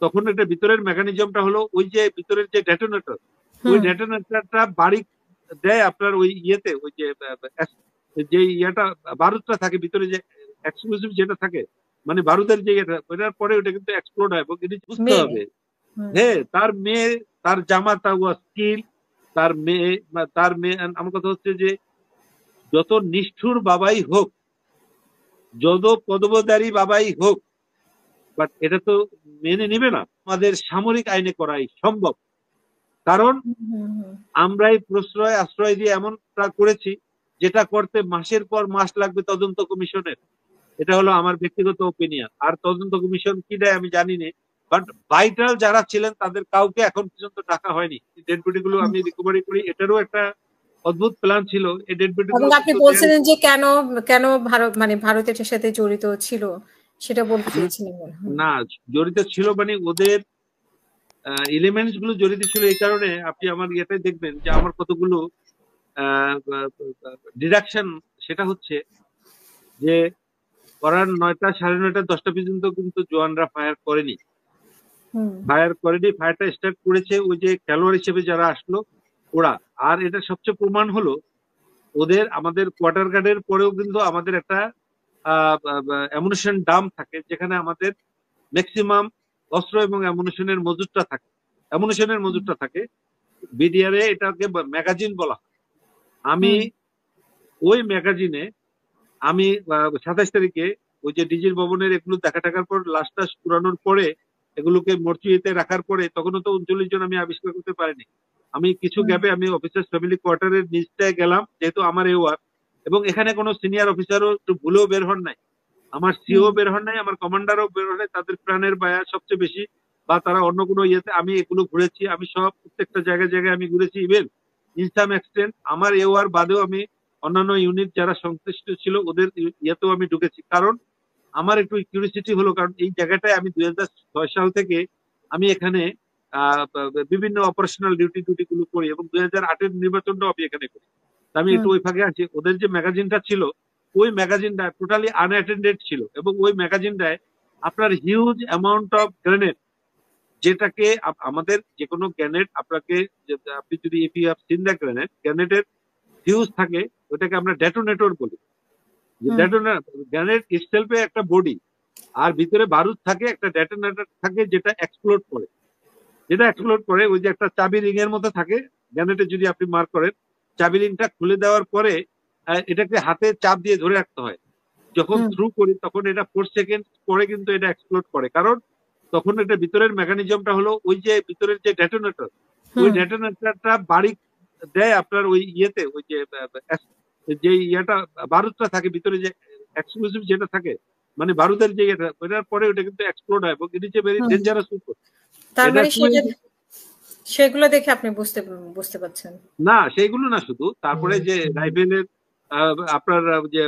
তখন এটা ভিতরের মেকানিজমটা হলো ওই যে ভিতরের যে ডেটোনেটর, ওই ডেটোনেটরটা বাড়ি দেয় আপনার ওই ইয়েতে, ওই যে যে ইয়েটা বারুদটা থাকে ভিতরে, যে এক্সপ্লোসিভ যেটা থাকে, মানে বারুদের যে ইয়েটা, ওটার পরে ওটা কিন্তু এক্সপ্লোড হয়। এবং এটা বুঝতে হবে, হ্যাঁ, তার মেয়ে, তার জামা, তার স্কিল, তার মেয়ে আমার কথা হচ্ছে যে যত নিষ্ঠুর বাবাই হোক, যত পদবধারী বাবাই হোক, বাট এটা তো মেনে নিবে না। আমাদের সামরিক আইনে করাই সম্ভব, কারণ আমরাই প্রশ্রয় আশ্রয় দিয়ে এমনটা করেছি যেটা করতে মাসের পর মাস লাগবে তদন্ত কমিশনের। এটা হলো আমার ব্যক্তিগত ওপিনিয়ন। আর তদন্ত কমিশন কি দেয় আমি জানি না, বাট ভাইটাল যারা ছিলেন তাদের কাউকে এখন পর্যন্ত ডাকা হয়নি। ডেড বডি গুলো আমি রিকভারি করি, এটারও একটা অদ্ভুত প্ল্যান ছিল। এই ডেড বডি গুলো আপনি বলছিলেন যে কেন কেন ভারত মানে ভারত এটার সাথে জড়িত ছিল সেটা বলতে চেয়েছিলেন। না, জড়িত ছিল মানে ওদের এলিমেন্টস গুলো জড়িত ছিল এই কারণে। আপনি আমার ইয়েতে দেখবেন যে আমার কতগুলো ডিডাকশন, সেটা হচ্ছে যে ওরা 9টা, 9:30, 10টা পর্যন্ত কিন্তু জওয়ানরা ফায়ার করেনি। ফায়ারটা স্টার্ট করেছে ওই যে খেলোয়াড় হিসেবে যারা আসলো ওরা। আর এটা সবচেয়ে প্রমাণ হলো ওদের, আমাদের কোয়ার্টার গার্ডের পরেও কিন্তু আমাদের একটা অ্যামুনিশন ডাম থাকে, যেখানে আমাদের ম্যাক্সিমাম অস্ত্র এবং অ্যামুনিশনের মজুদটা থাকে। বিডিআর এ এটাকে ম্যাগাজিন বলা হয়। আমি ওই ম্যাগাজিনে আমি 27 তারিখে ওই যে ডিজির ভবনের এগুলো দেখা টাকার পর, লাশটা পুরানোর পরে, এগুলোকে মর্চুরিতে রাখার পরে, তখনও তো 39 জন আমি আবিষ্কার করতে পারিনি। আমি কিছু গ্যাপে আমি অফিসার ফ্যামিলি কোয়ার্টারের নিচটায় গেলাম, যেহেতু আমার এওয়ার, এবং এখানে কোনো সিনিয়র অফিসারও একটু ভুলেও বের হন নাই, আমার সিও বের হন নাই, আমার কমান্ডারও বের হন নাই। তাদের প্রাণের বায়া সবচেয়ে বেশি, বা তারা অন্য কোনো ইয়েতে, আমি এগুলো ঘুরেছি, আমি সব প্রত্যেকটা জায়গায় আমি ঘুরেছি। ইভেন ইন সাম এক্সটেন্ট আমার এওয়ার বাদেও আমি অন্যান্য ইউনিট যারা সংশ্লিষ্ট ছিল ওদের ইয়েতেও আমি ঢুকেছি। কারণ আমার একটু কিউরিসিটি হলো, কারণ এই জায়গাটায় আমি 2006 সাল থেকে আমি এখানে বিভিন্ন অপারেশনাল ডিউটি গুলো করি, এবং 2008-এর নির্বাচনটাও আমি এখানে করি। আমি একটু ওই ফাঁকে আছি। ওদের যে ম্যাগাজিনটা ছিল, ওই ম্যাগাজিনটা টোটালি আনঅ্যাটেন্ডেড ছিল, এবং ওই ম্যাগাজিনটায় আপনার হিউজ অ্যামাউন্ট অফ গ্রেনেড, যেটাকে আমাদের যে কোনো গ্রেনেড আপনাকে, আপনি যদি if you have seen the গ্রেনেডের ফিউজ থাকে, ওটাকে আমরা ডেটোনেটর বলি। গ্রেনেড ইটসেলফে একটা বডি, আর ভিতরে বারুদ থাকে, একটা ডেটোনেটর থাকে যেটা এক্সপ্লোড করে, ওই যে একটা চাবি রিং এর মতো থাকে গ্রেনেডে, যদি আপনি মার্ক করেন, চাবি রিংটা খুলে দেওয়ার পরে এটাকে হাতে চাপ দিয়ে ধরে রাখতে হয়। যখন থ্রু করি তখন এটা 4 সেকেন্ড পরে কিন্তু এটা এক্সপ্লোড করে, কারণ তখন এটা ভিতরের মেকানিজমটা হলো ওই যে ভিতরের যে ডেটোনেটর, ওই ডেটোনেটরটা বাড়ি দেয় আপনার ওই ইয়েতে, ওই যে ইয়েটা বারুদটা থাকে ভিতরে, যে এক্সপ্লোসিভ যেটা থাকে, মানে বারুদের যে ইয়েটা, ওটার পরে ওটা কিন্তু এক্সপ্লোড হয়, এবং it is a very dangerous উপর। তার মানে সেগুলো দেখে আপনি বুঝতে পারছেন? না, সেইগুলো না শুধু, তারপরে যে রাইফেলের আপনার যে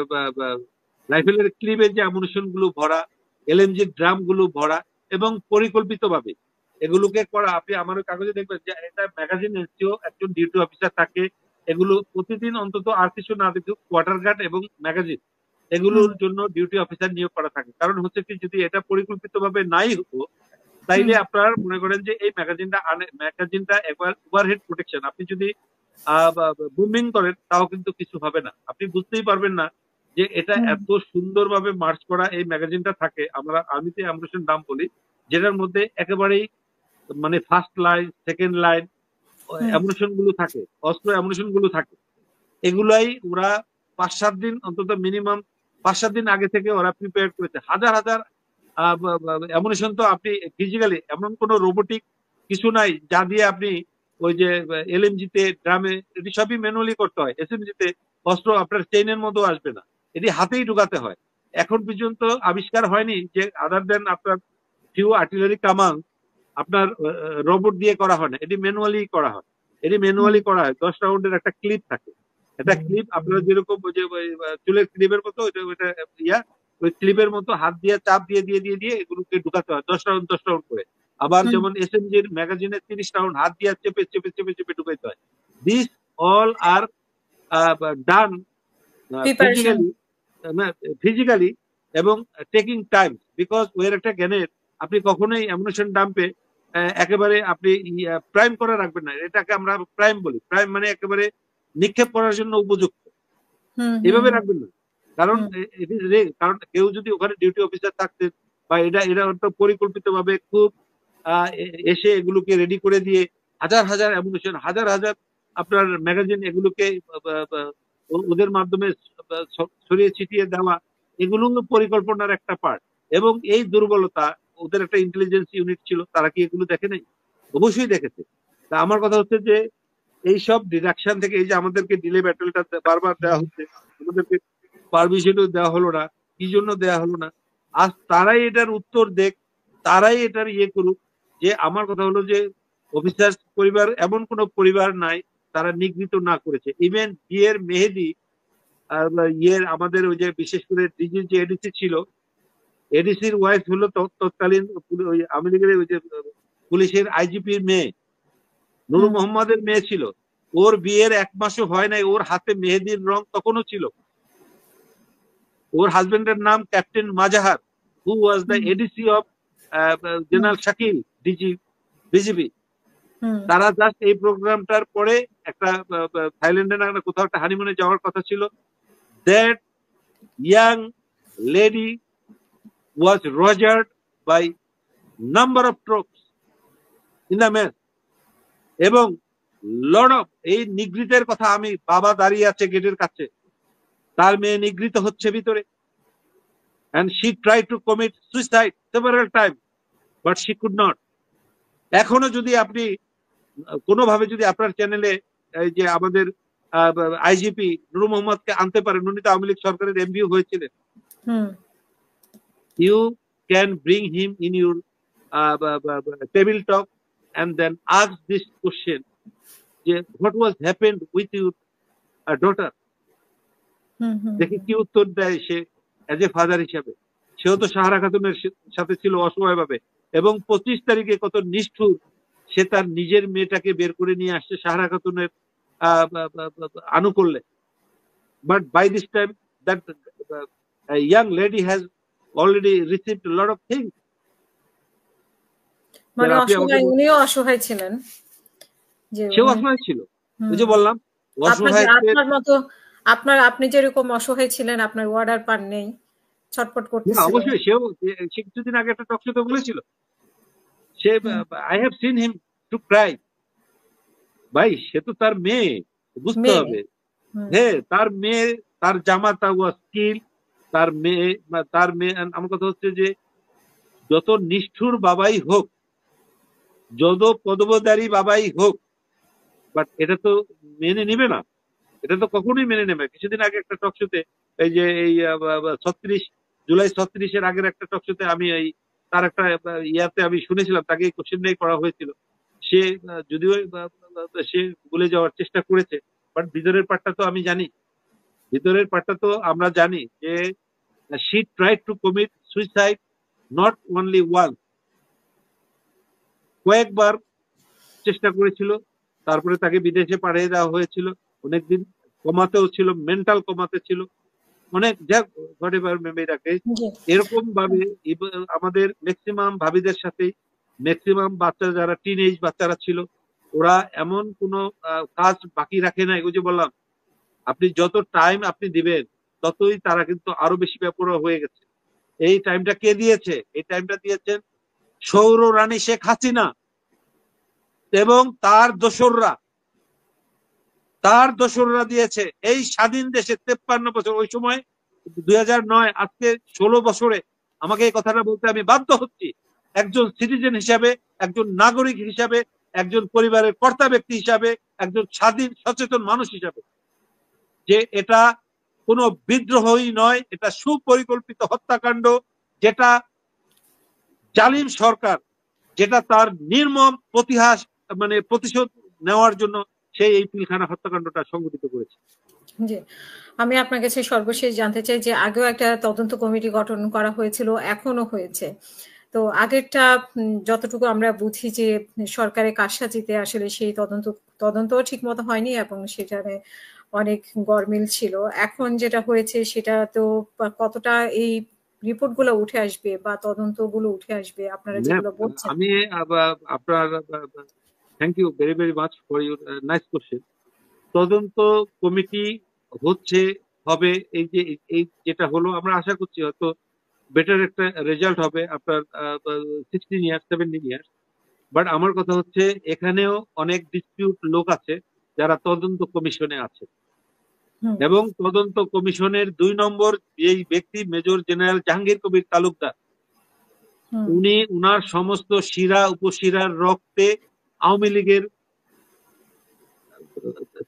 রাইফেলের ক্লিপের যে অ্যামুনিশন গুলো ভরা, এলএমজি ড্রাম গুলো ভরা, এবং পরিকল্পিতভাবে এগুলোকে করা। আপনি আমার কাগজে দেখবেন যে এটা ম্যাগাজিন এনসিও একজন ডিউটি অফিসার থাকে, এগুলো প্রতিদিন অন্তত আর কিছু না কিছু কোয়ার্টার গার্ড এবং ম্যাগাজিন এগুলোর জন্য ডিউটি অফিসার নিয়োগ করা থাকে। কারণ হচ্ছে কি, যদি এটা পরিকল্পিতভাবে নাই হতো, তাইলে আপনার মনে করেন যে এই ম্যাগাজিনটা একবার ওভারহেড প্রোটেকশন, আপনি যদি বুমিং করেন তাও কিন্তু কিছু হবে না। আপনি বুঝতেই পারবেন না যে এটা এত সুন্দরভাবে মার্চ করা এই ম্যাগাজিনটা থাকে। আমরা আর্মিতে অ্যামুনিশন ডাম বলি, যেটার মধ্যে একেবারেই মানে first line, second line ammunition গুলো থাকে, অস্ত্র অ্যামুনিশন গুলো থাকে। এগুলাই ওরা 5-7 দিন অন্তত, মিনিমাম 5-7 দিন আগে থেকে ওরা প্রিপেয়ার করেছে। হাজার হাজার অ্যামুনিশন তো আপনি ফিজিক্যালি, এমন কোন রোবোটিক কিছু নাই যা দিয়ে আপনি ওই যে এলএমজি তে, ড্রামে, এটি সবই ম্যানুয়ালি করতে হয়। এসএমজি তে অস্ত্র আপনার চেইনের মতো আসবে না, এটি হাতেই ঢুকাতে হয়। এখন পর্যন্ত আবিষ্কার হয়নি যে আদার দেন আপনার ফিউ আর্টিলারি কামান আপনার রোবট দিয়ে করা হয় না, এটি ম্যানুয়ালি করা হয়। 10 রাউন্ডের একটা ক্লিপ থাকে, একটা ক্লিপ আপনার যেরকম ওই যে চুলের ক্লিপের মতো, ওইটা ওই ক্লিপের মতো হাত দিয়ে চাপ দিয়ে এগুলোকে ঢুকাতে হয় 10 রাউন্ড করে। আবার যেমন এসএমজির ম্যাগাজিনে 30 রাউন্ড হাত দিয়ে চেপে ঢুকাইতে হয়। This all are done physically এবং টেকিং টাইম, বিকজ ওয়ের একটা জ্ঞানের আপনি কখনোই অ্যামুনিশন ডাম্পে একেবারে আপনি প্রাইম করে রাখবেন না। এটাকে আমরা প্রাইম বলি। প্রাইম মানে একেবারে নিক্ষেপ করার জন্য উপযুক্ত, এভাবে রাখবেন না। কারণ কারণ কেউ যদি ওখানে ডিউটি অফিসার থাকতেন বা এটা এরা পরিকল্পিত ভাবে খুব এসে এগুলোকে রেডি করে দিয়ে হাজার হাজার অ্যামুনিশন, হাজার হাজার আপনার ম্যাগাজিন এগুলোকে ওদের মাধ্যমে ছড়িয়ে ছিটিয়ে দেওয়া, এগুলো পরিকল্পনার একটা পার্ট। এবং এই দুর্বলতা, ওদের একটা ইন্টেলিজেন্স ইউনিট ছিল, তারা কি এগুলো দেখে নাই? অবশ্যই দেখেছে। তা আমার কথা হচ্ছে যে এইসব ডিডাকশন থেকে, এই যে আমাদেরকে ডিলে ব্যাটেলটা বারবার দেওয়া হচ্ছে, আমাদেরকে পারমিশনও দেওয়া হলো না, কি জন্য দেওয়া হলো না? আজ তারাই এটার উত্তর দেখ, তারাই এটার ইয়ে করুক। যে আমার কথা হলো যে অফিসার পরিবার এমন কোন পরিবার নাই তারা নিগৃহীত না করেছে। ইভেন বিয়ের মেহেদি আমাদের ওই যে বিশেষ করে ডিজির যে এডিসি ছিল, এডিসির ওয়াইফ হলো তৎকালীন আওয়ামী লীগের ওই যে পুলিশের আইজিপির মেয়ে, নূর মোহাম্মদের মেয়ে ছিল। ওর বিয়ের 1 মাসও হয় নাই, ওর হাতে মেহেদির রং তখনও ছিল। ওর হাজবেন্ডের নাম captain Mazhar, who was the ADC of general Shakil, DG BGB. তারা জাস্ট এই প্রোগ্রামটার পরে একটা থাইল্যান্ডে না কোথাও একটা হানিমুনে যাওয়ার কথা ছিল। That young lady was rogered by number of troops in the match. এবং লর্ড অফ এই নিগৃহীতের কথা, আমি বাবা দাঁড়িয়ে আছে গেটের কাছে, তার মেয়ে নিগৃহীত হচ্ছে ভিতরে, and she tried to commit suicide several times but she could not. এখনো যদি আপনি কোনোভাবে যদি আপনার চ্যানেলে এই যে আমাদের আইজিপি নূর মোহাম্মদকে আনতে পারেন, উনি তো আওয়ামী লীগ সরকারের এমপিও হয়েছিলেন, you can bring him in your table talk and then ask this question, what was happened with your daughter? দেখি কি উত্তর দেয় সে এজ এ ফাদার হিসাবে। সেও তো সাহারা খাতুনের সাথে ছিল অসহায় ভাবে, এবং 25 তারিখে কত নিষ্ঠুর সে তার নিজের মেয়েটাকে বের করে নিয়ে আসছে সাহারা খাতুনের আনুকূল্যে। But by this time that young lady has already received a lot of things. মানে উনিও অসহায় ছিলেন, সেও অসহায় ছিল। ওই যে বললাম অসহায়, আপনার মতো আপনি যেরকম অসহায় ছিলেন, আপনার অর্ডার পান নেই, ছটফট করতেছিলেন। অবশ্যই সে কিছুদিন আগে একটা টক শোতে বলেছিল, সে I have seen him to cry. ভাই সে তো তার মেয়ে, বুঝতে হবে। হ্যাঁ, তার মেয়ে, তার জামাতা ওয়াজ কিল, তার মেয়ে আমার কথা হচ্ছে যে যত নিষ্ঠুর বাবাই হোক, যত পদবধারী বাবাই হোক, বাট এটা তো মেনে নিবে না, এটা তো কখনোই মেনে নেবে। কিছুদিন আগে একটা টক শোতে, এই যে এই 36 জুলাই 36-এর আগের একটা টক শোতে আমি এই তার একটা ইয়াতে আমি শুনেছিলাম, তাকে কোশ্চেন করা হয়েছিল। সে যদিও সে ভুলে যাওয়ার চেষ্টা করেছে, বাট ভিতরের পার্টটা তো আমি জানি, ভিতরের পার্টটা তো আমরা জানি যে she tried to commit suicide not only once, কয়েকবার চেষ্টা করেছিল। তারপরে তাকে বিদেশে পাঠিয়ে দেওয়া হয়েছিল, অনেকদিন কমাতেও ছিল, মেন্টাল কমাতে ছিল, অনেক এরকম ভাবে আমাদের ম্যাক্সিমাম ভাবিদের সাথে, ম্যাক্সিমাম বাচ্চা যারা টিন এজ বাচ্চারা ছিল, ওরা এমন কোনো কাজ বাকি রাখে না। এগুলো যে বললাম, আপনি যত টাইম আপনি দিবেন ততই তারা কিন্তু আরো বেশি বেপরোয়া হয়ে গেছে। এই টাইমটা কে দিয়েছে? এই টাইমটা দিয়েছেন সৌর রানী শেখ হাসিনা এবং তার দোসররা দিয়েছে। এই স্বাধীন দেশে 53 বছর, ওই সময় 2009, আজকে 16 বছরে আমাকে এই কথাটা বলতে আমি বাধ্য হচ্ছি, একজন সিটিজেন হিসাবে, একজন নাগরিক হিসাবে, একজন পরিবারের কর্তা ব্যক্তি হিসাবে, একজন স্বাধীন সচেতন মানুষ হিসাবে, যে এটা কোনো বিদ্রোহই নয়, এটা সুপরিকল্পিত হত্যাকাণ্ড, যেটা জালিম সরকার, যেটা তার নির্মম প্রতিশোধ নেওয়ার জন্য সেই এই পিলখানা হত্যাকাণ্ডটা সংঘটিত করেছে। জি, আমি আপনার কাছে সর্বশেষ জানতে চাই যে আগেও একটা তদন্ত কমিটি গঠন করা হয়েছিল, এখনো হয়েছে। তো আগেরটা যতটুকু আমরা বুঝি যে সরকারের কারসাজিতে আসলে সেই তদন্তও ঠিক মতো হয়নি এবং সেখানে অনেক গরমিল ছিল। এখন যেটা হয়েছে সেটা তো কতটা এই রিপোর্টগুলো উঠে আসবে বা তদন্তগুলো উঠে আসবে আপনারা যেগুলো বলছেন? আমি আপনার thank you very very much for your nice question. তদন্ত কমিটি হচ্ছে, হবে, এই যেটা হলো আমরা আশা করছি হয়তো বেটার একটা রেজাল্ট হবে আপনার 16 ইয়ার্স 17 ইয়ার্স। বাট আমার কথা হচ্ছে এখানেও অনেক ডিসপিউট লোক আছে যারা তদন্ত কমিশনে আছে, এবং তদন্ত কমিশনের 2 নম্বর এই ব্যক্তি মেজর জেনারেল জাহাঙ্গীর কবির তালুকদার, উনি উনার সমস্ত শিরা উপশিরার রক্তে আওয়ামী লীগের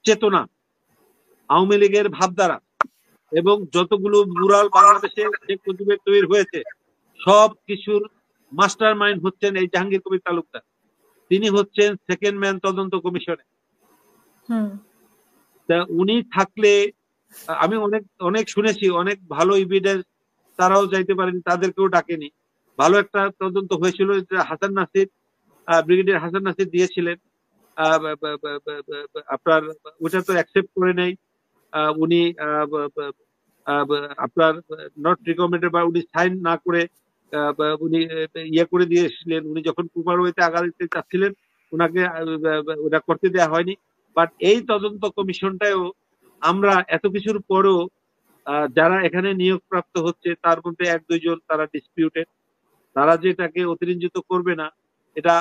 চেতনা, আওয়ামী লীগের ভাবধারা এবং যতগুলো মুরাল বাংলাদেশে শেখ মুজিবের তৈরি হয়েছে সব কিছুর মাস্টার মাইন্ড হচ্ছেন এই জাহাঙ্গীর কবির তালুকদার। তিনি হচ্ছেন সেকেন্ড ম্যান তদন্ত কমিশনে। তা উনি থাকলে আমি অনেক অনেক শুনেছি, অনেক ভালো এভিডেন্স, তারাও যাইতে পারেন, তাদেরকেও ডাকেনি। ভালো একটা তদন্ত হয়েছিল, হাসান নাসির, ব্রিগেডিয়ার হাসান নাসির দিয়েছিলেন, আপনার ওটা তো অ্যাকসেপ্ট করে নেই উনি, আপনার নট রিকমেন্ডেড বা উনি সাইন না করে উনি ইয়ে করে দিয়েছিলেন। উনি যখন কুপার ওয়েতে আগাতে চাচ্ছিলেন ওনাকে ওটা করতে দেওয়া হয়নি। বাট এই তদন্ত কমিশনটাও আমরা এত কিছুর পরও যারা এখানে নিয়োগপ্রাপ্ত হচ্ছে তার মধ্যে 1-2 জন তারা ডিসপিউটেড, তারা যে এটাকে অতিরঞ্জিত করবে না এটা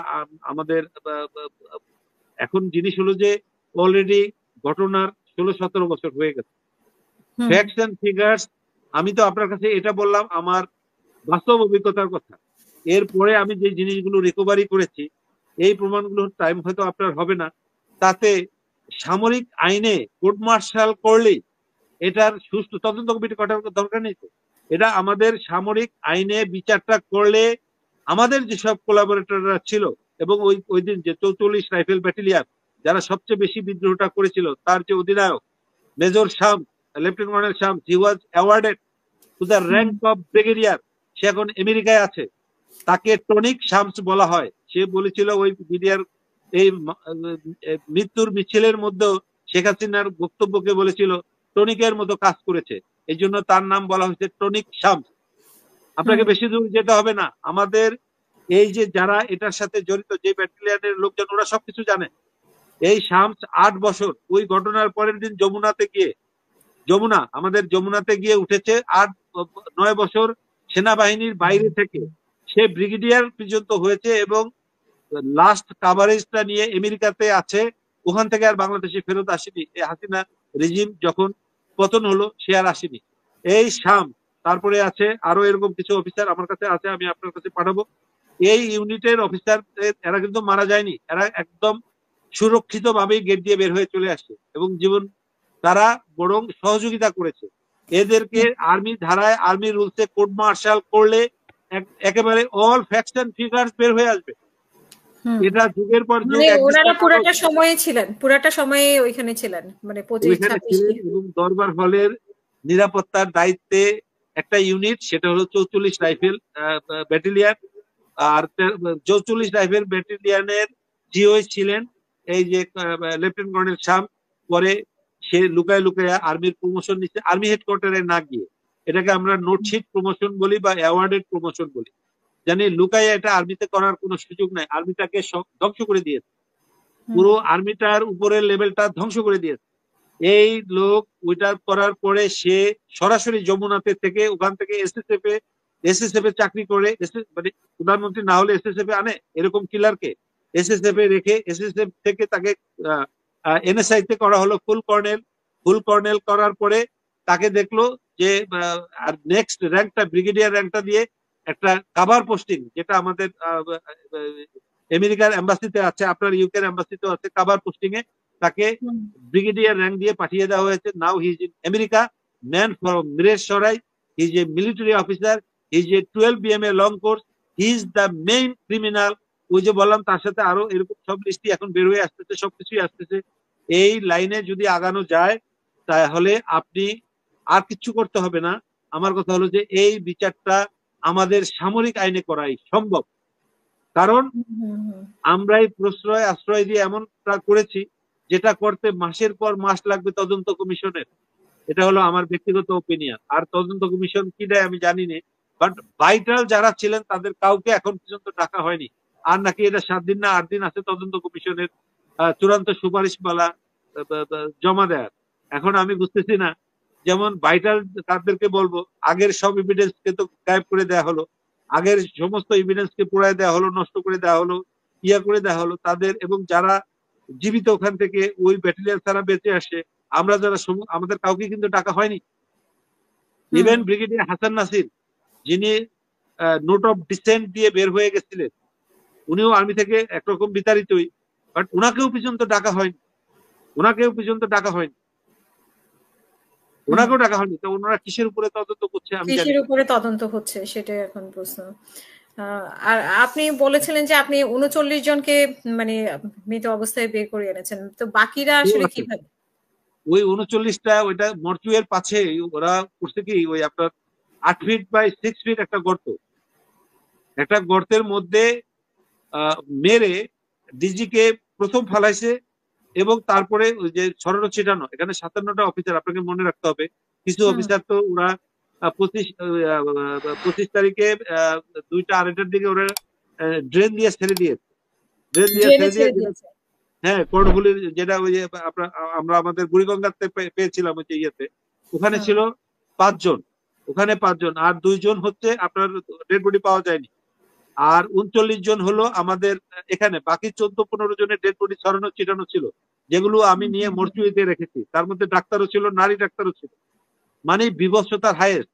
আমাদের এখন জিনিস হলো যে অলরেডি ঘটনার 16-17 বছর হয়ে গেছে। ফ্যাক্টস এন্ড ফিগার্স, আমি তো আপনার কাছে এটা বললাম আমার বাস্তব অভিজ্ঞতার কথা। এরপরে আমি যে জিনিসগুলো রিকভারি করেছি এই প্রমাণগুলোর টাইম হয়তো আপনার হবে না, তাতে সামরিক আইনে কোর্ট মার্শাল করলেই এটার সুষ্ঠু তদন্ত কমিটি করার দরকার নেই। তো এটা আমাদের সামরিক আইনে বিচারটা করলে আমাদের যেসব কোলাবোরেটররা ছিল এবং ওই দিন যে 44 রাইফেল ব্যাটালিয়ান যারা সবচেয়ে বেশি বিদ্রোহটা করেছিল তার যে অধিনায়ক মেজর শাম, lieutenant colonel Sham, he was awarded to the rank of brigadier. সে এখন আমেরিকায় আছে, তাকে টনিক শামস বলা হয়। সে বলেছিল ওই ব্রিগেডিয়ার এই মৃত্যুর মিছিলের মধ্যেও শেখ হাসিনার বক্তব্যকে বলেছিল টনিকের মতো কাজ করেছে, এই জন্য তার নাম বলা হয়েছে টনিক শামস। আপনাকে বেশি দূর যেতে হবে না, আমাদের এই যে যারা এটার সাথে জড়িত যে ব্যাটালিয়ানের লোকজন ওরা সবকিছু জানে। এই শামস 8 বছর ওই ঘটনার পরের দিন আমাদের যমুনাতে গিয়ে উঠেছে। 8-9 বছর সেনাবাহিনীর বাইরে থেকে সে ব্রিগেডিয়ার পর্যন্ত হয়েছে এবং লাস্ট কাভারেজটা নিয়ে আমেরিকাতে আছে। ওখান থেকে আর বাংলাদেশে ফেরত আসেনি। এই হাসিনা রেজিম যখন পতন হলো সে আর আসেনি। এই শাম, তারপরে আছে আরো এরকম কিছু অফিসার আমার কাছে আছে, আমি আপনার কাছে পাঠাবো। এই ইউনিটের অফিসার এরা কিন্তু মারা যায়নি, এরা একদম সুরক্ষিত ভাবেই গেট দিয়ে বের হয়ে চলে আসছে এবং জীবন তারা বরং সহযোগিতা করেছে। এদেরকে আর্মি ধারায় আর্মি রুলসে কোর্ট মার্শাল করলে একেবারে অল ফ্যাক্টস এন্ড ফিগারস বের হয়ে আসবে। এটা যুগের পর যুগ ওনারা পুরাটা সময়ে ওইখানে ছিলেন, মানে 25-26 এবং দরবার হলের নিরাপত্তার দায়িত্বে একটা ইউনিট, সেটা হলো 44 রাইফেল ব্যাটালিয়ান। আর 44 রাইফেল ব্যাটালিয়ানের জিও ছিলেন এই যে লেফটেন্যান্ট কর্নেল শাম। পরে সে লুকায় লুকায় আর্মির প্রমোশন নিচ্ছে, আর্মি হেডকোয়ার্টারে না গিয়ে। এটাকে আমরা নোটশিট প্রমোশন বলি বা অ্যাওয়ার্ডেড প্রমোশন বলি। জানি লুকায় এটা আর্মিতে করার কোনো সুযোগ নাই, আর্মিটাকে ধ্বংস করে দিয়েছে, পুরো আর্মিটার উপরের লেভেলটা ধ্বংস করে দিয়েছে। এই লোক ওইটা করার পরে সে সরাসরি যমুনাতে থেকে ওখান থেকে এসএসএফ এ চাকরি করে, মানে প্রধানমন্ত্রী না হলে এসএসএফ এ আনে এরকম কিলারকে, এসএসএফ এ রেখে এসএসএফ থেকে তাকে এনএসআই তে করা হলো ফুল কর্নেল করার পরে তাকে দেখলো যে আর নেক্সট র্যাঙ্কটা ব্রিগেডিয়ার র্যাঙ্কটা দিয়ে একটা কাভার পোস্টিং, যেটা আমাদের আমেরিকার এম্বাসিতে আছে, আপনার ইউকের এম্বাসিতেও আছে, কাভার পোস্টিং এ তাকে ব্রিগেডিয়ার র্যাঙ্ক দিয়ে পাঠিয়ে দেওয়া হয়েছে। Now he is in America, man from Mirsarai, he is a military officer, he is a 12 BMA long course, he is the main criminal. ওই যে বললাম তার সাথে আরো এরকম সব লিস্টই এখন বের হয়ে আসতেছে, সবকিছুই আসতেছে। এই লাইনে যদি আগানো যায় তাহলে আপনি আর কিছু করতে হবে না। আমার কথা হলো যে এই বিচারটা আমাদের সামরিক আইনে করাই সম্ভব, কারণ আমরাই প্রশ্রয় আশ্রয় দিয়ে এমনটা করেছি যেটা করতে মাসের পর মাস লাগবে তদন্ত কমিশনের। এটা হলো আমার ব্যক্তিগত ওপিনিয়ন। আর তদন্ত কমিশন কি দেয় আমি জানি না, বাট ভাইটাল যারা ছিলেন তাদের কাউকে এখন পর্যন্ত ডাকা হয়নি। আর নাকি এটা 7 দিন না 8 দিন আছে তদন্ত কমিশনের চূড়ান্ত সুপারিশ বলা জমা দেয়ার। এখন আমি বুঝতেছি না, যেমন ভাইটাল তাদেরকে বলবো আগের সব এভিডেন্স কে তো গায়েব করে দেওয়া হলো, আগের সমস্ত এভিডেন্স কে পোড়ায় দেওয়া হলো, নষ্ট করে দেওয়া হলো, ইয়া করে দেওয়া হলো তাদের, এবং যারা জীবিত ওখান থেকে ওই ব্যাটালিয়ান ছাড়া বেঁচে আসে আমরা যারা আমাদের কাউকে কিন্তু ডাকা হয়নি। ইভেন ব্রিগেডিয়ার হাসান নাসির যিনি নোট অফ ডিসেন্ট দিয়ে বের হয়ে গেছিলেন, উনিও আর্মি থেকে একরকম বিতাড়িতই, বাট ওনাকেও পর্যন্ত ডাকা হয়নি, ওনাকেও পর্যন্ত ডাকা হয়নি, ওনাকেও ডাকা হয়নি। তো ওনারা কিসের উপরে তদন্ত করছে আমি জানি। কিসের উপরে তদন্ত হচ্ছে সেটাই এখন প্রশ্ন। আর আপনি বলেছিলেন যে আপনি ৩৯ জনকে মানে মৃত অবস্থায় বের করে এনেছেন, তো বাকিরা আসলে কিভাবে? ওই ৩৯টা ওইটা মর্চুয়ের পাশে ওরা করছে কি, ওই আপনার 8 ফিট বাই 6 ফিট একটা গর্ত, একটা গর্তের মধ্যে মেরে ডিজিকে প্রথম ফালাইছে, এবং তারপরে ওই যে ছড়ানো ছিটানো, এখানে 57টা অফিসার আপনাকে মনে রাখতে হবে। কিছু অফিসার তো ওরা 25 তারিখে 2টা 2:30টার দিকে ওরা ড্রেন দিয়ে ছেড়ে দিয়েছে, ড্রেন দিয়ে ছেড়ে দিয়ে, হ্যাঁ কর্ণফুলির যেটা ওই যে আমরা আমাদের বুড়িগঙ্গাতে পেয়েছিলাম ওই যে ইয়েতে, ওখানে ছিল 5 জন, ওখানে 5 জন, আর 2 জন হচ্ছে আপনার ডেড বডি পাওয়া যায়নি, আর 39 জন হলো আমাদের এখানে, বাকি 14-15 জনের ডেড বডি ছড়ানো ছিটানো ছিল, যেগুলো আমি নিয়ে মর্চুরিতে রেখেছি। তার মধ্যে ডাক্তারও ছিল, নারী ডাক্তারও ছিল, মানে বিভৎসতার হাইয়েস্ট।